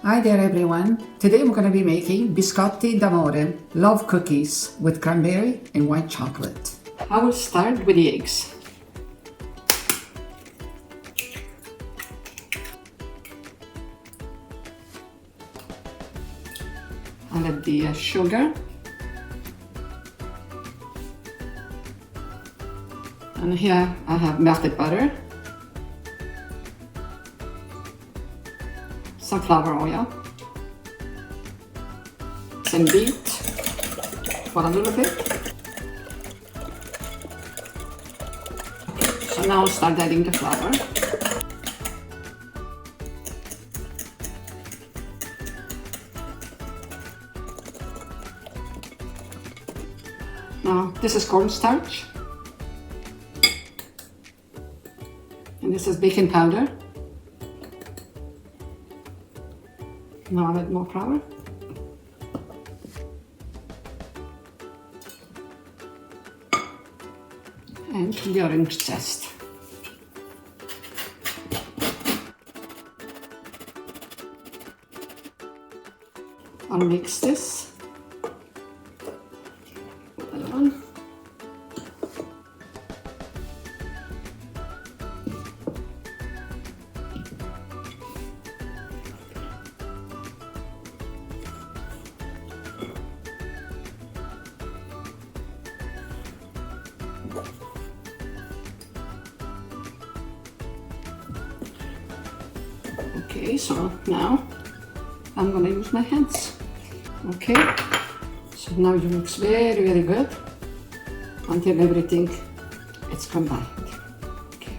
Hi there everyone. Today I'm going to be making Biscotti d'amore, love cookies with cranberry and white chocolate. I will start with the eggs. I'll add the sugar. And here I have melted butter. Sunflower oil, and beat for a little bit. So now I'll start adding the flour. Now this is cornstarch, and this is baking powder. Now I'll add more flour. And the orange zest. I'll mix this. Another one. Okay, so now I'm gonna use my hands. Okay, so now you mix very good until everything is combined. Okay.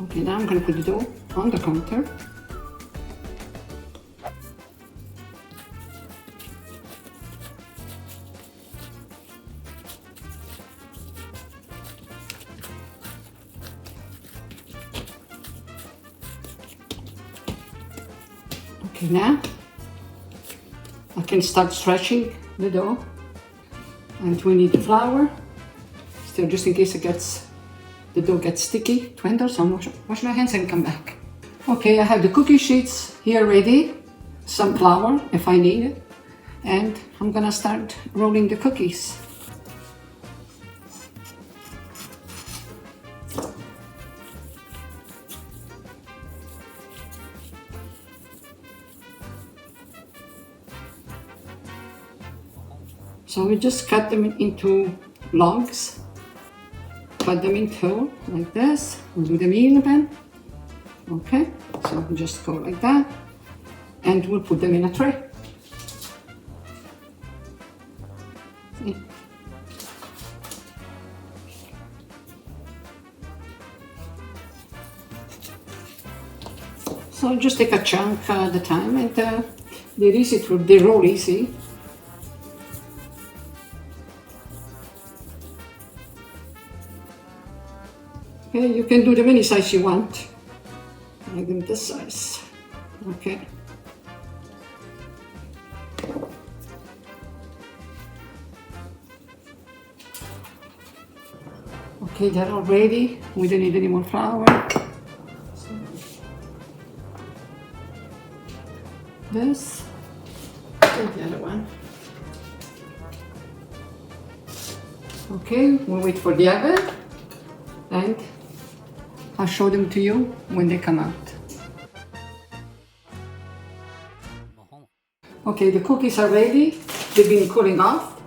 Okay, now I'm gonna put the dough on the counter. Okay, now I can start stretching the dough, and we need the flour. Still, just in case the dough gets sticky, to handle, so I'm wash my hands and come back. Okay, I have the cookie sheets here ready, some flour if I need it, and I'm gonna start rolling the cookies. So we just cut them into logs, cut them in two like this, we'll do them even. Okay, so we'll just go like that, and we'll put them in a tray. See? So just take a chunk at a time, and they roll easy. Okay, you can do them any size you want. Make them this size. Okay. Okay, they're all ready. We don't need any more flour. This and the other one. Okay, we'll wait for the oven, and I'll show them to you when they come out. Okay, the cookies are ready. They've been cooling off.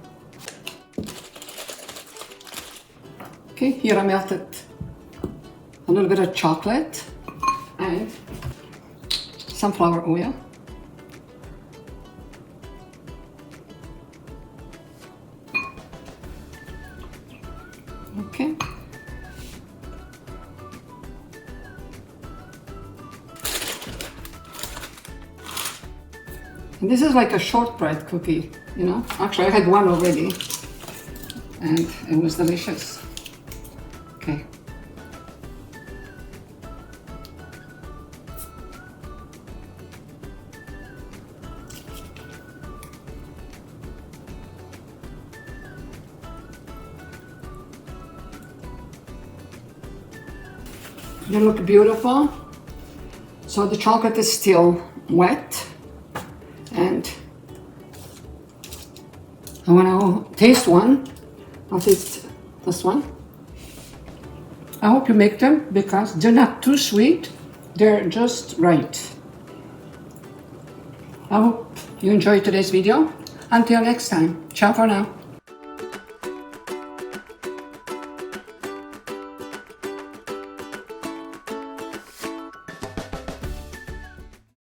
Okay, here I melted a little bit of chocolate and sunflower oil. Okay. And this is like a shortbread cookie, you know. Actually, I had one already, and it was delicious. Okay. They look beautiful. So the chocolate is still wet, and I want to taste one. I'll taste this one. I hope you make them because they're not too sweet. They're just right. I hope you enjoyed today's video. Until next time, ciao for now.